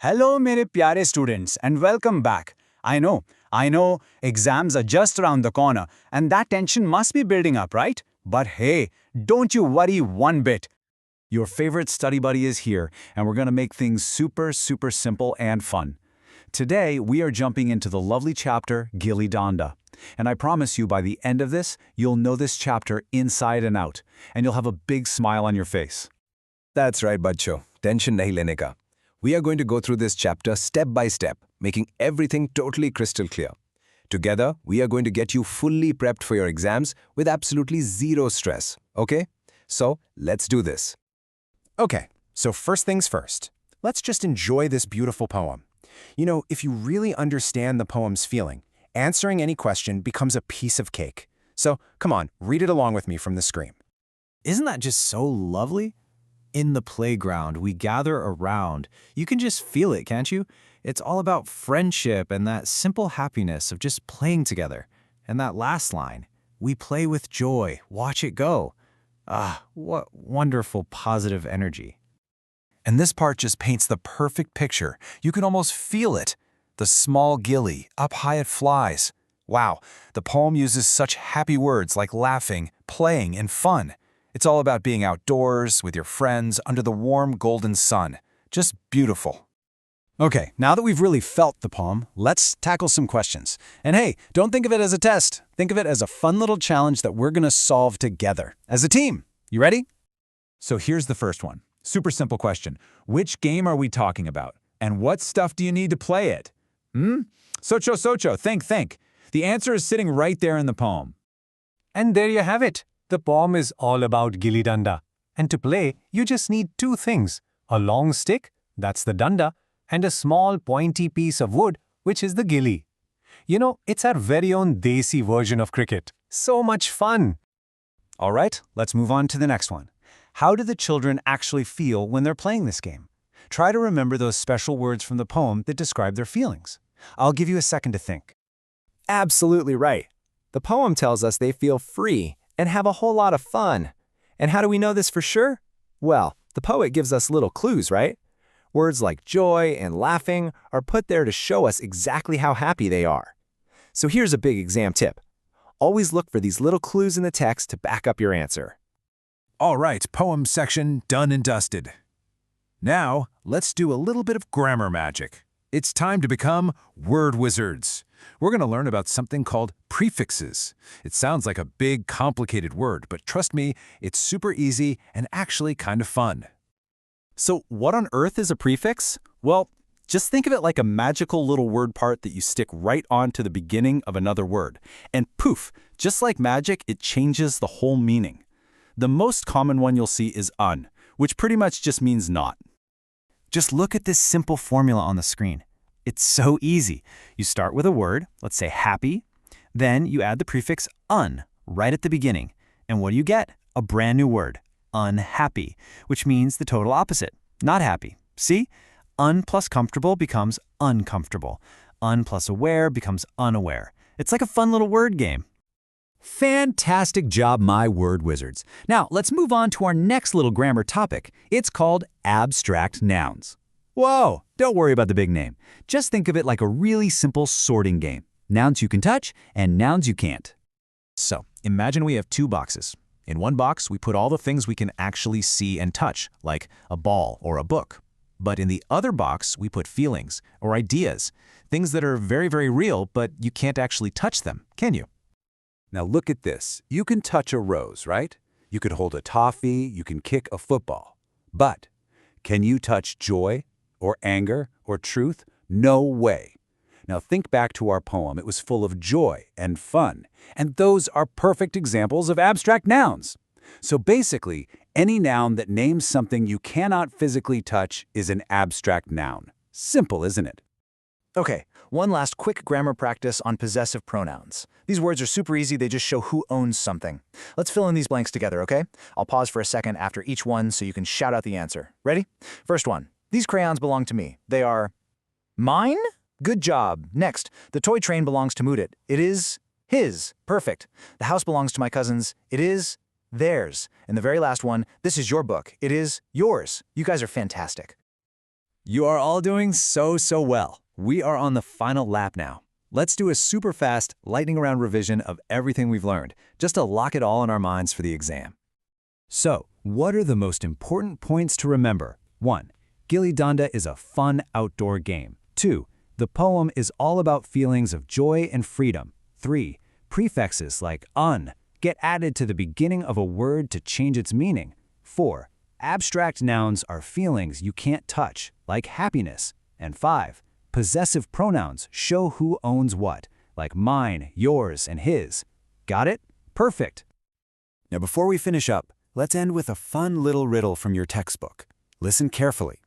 Hello, mere pyare students, and welcome back. I know, exams are just around the corner, and that tension must be building up, right? But hey, don't you worry one bit. Your favorite study buddy is here, and we're going to make things super simple and fun. Today, we are jumping into the lovely chapter, Gilli Danda. And I promise you, by the end of this, you'll know this chapter inside and out, and you'll have a big smile on your face. That's right, bachcho. Tension nahi lene ka. We are going to go through this chapter step by step, making everything totally crystal clear. Together, we are going to get you fully prepped for your exams with absolutely zero stress, okay? So, let's do this. Okay, so first things first. Let's just enjoy this beautiful poem. You know, if you really understand the poem's feeling, answering any question becomes a piece of cake. So, come on, read it along with me from the screen. Isn't that just so lovely? In the playground, we gather around. You can just feel it, can't you? It's all about friendship and that simple happiness of just playing together. And that last line, we play with joy, watch it go. Ah, what wonderful positive energy. And this part just paints the perfect picture. You can almost feel it. The small gilly, up high it flies. Wow, the poem uses such happy words like laughing, playing, and fun. It's all about being outdoors, with your friends, under the warm golden sun. Just beautiful. Okay, now that we've really felt the poem, let's tackle some questions. And hey, don't think of it as a test. Think of it as a fun little challenge that we're going to solve together, as a team. You ready? So here's the first one. Super simple question. Which game are we talking about? And what stuff do you need to play it? Socho, think. The answer is sitting right there in the poem. And there you have it. The poem is all about Gilli Danda. And to play, you just need two things. A long stick, that's the danda, and a small pointy piece of wood, which is the gilli. You know, it's our very own desi version of cricket. So much fun! All right, let's move on to the next one. How do the children actually feel when they're playing this game? Try to remember those special words from the poem that describe their feelings. I'll give you a second to think. Absolutely right. The poem tells us they feel free and have a whole lot of fun. And how do we know this for sure? Well, the poet gives us little clues, right? Words like joy and laughing are put there to show us exactly how happy they are. So here's a big exam tip. Always look for these little clues in the text to back up your answer. All right, poem section done and dusted. Now, let's do a little bit of grammar magic. It's time to become word wizards. We're going to learn about something called prefixes. It sounds like a big, complicated word, but trust me, it's super easy and actually kind of fun. So what on earth is a prefix? Well, just think of it like a magical little word part that you stick right onto the beginning of another word. And poof, just like magic, it changes the whole meaning. The most common one you'll see is un, which pretty much just means not. Just look at this simple formula on the screen. It's so easy. You start with a word, let's say happy, then you add the prefix un right at the beginning. And what do you get? A brand new word, unhappy, which means the total opposite, not happy. See? Un plus comfortable becomes uncomfortable. Un plus aware becomes unaware. It's like a fun little word game. Fantastic job, my word wizards. Now, let's move on to our next little grammar topic. It's called abstract nouns. Whoa, don't worry about the big name. Just think of it like a really simple sorting game. Nouns you can touch and nouns you can't. So, imagine we have two boxes. In one box, we put all the things we can actually see and touch, like a ball or a book. But in the other box, we put feelings or ideas, things that are very real, but you can't actually touch them, can you? Now look at this. You can touch a rose, right? You could hold a toffee, you can kick a football. But can you touch joy or anger or truth? No way. Now think back to our poem. It was full of joy and fun. And those are perfect examples of abstract nouns. So basically, any noun that names something you cannot physically touch is an abstract noun. Simple, isn't it? Okay, one last quick grammar practice on possessive pronouns. These words are super easy, they just show who owns something. Let's fill in these blanks together, okay? I'll pause for a second after each one so you can shout out the answer. Ready? First one. These crayons belong to me. They are mine? Good job. Next, the toy train belongs to Mudit. It is his. Perfect. The house belongs to my cousins. It is theirs. And the very last one, this is your book. It is yours. You guys are fantastic. You are all doing so well. We are on the final lap now. Let's do a super fast, lightning round revision of everything we've learned, just to lock it all in our minds for the exam. So, what are the most important points to remember? 1. Gilli Danda is a fun outdoor game. 2. The poem is all about feelings of joy and freedom. 3. Prefixes like un get added to the beginning of a word to change its meaning. 4. Abstract nouns are feelings you can't touch, like happiness. And 5. Possessive pronouns show who owns what, like mine, yours, and his. Got it? Perfect! Now before we finish up, let's end with a fun little riddle from your textbook. Listen carefully.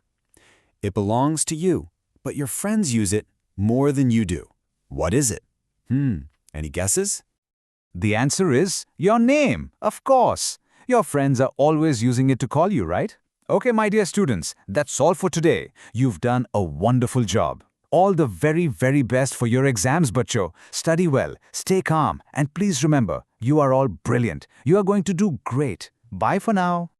It belongs to you, but your friends use it more than you do. What is it? Any guesses? The answer is your name, of course. Your friends are always using it to call you, right? Okay, my dear students, that's all for today. You've done a wonderful job. All the very, very best for your exams, bachcho. Study well, stay calm, and please remember, you are all brilliant. You are going to do great. Bye for now.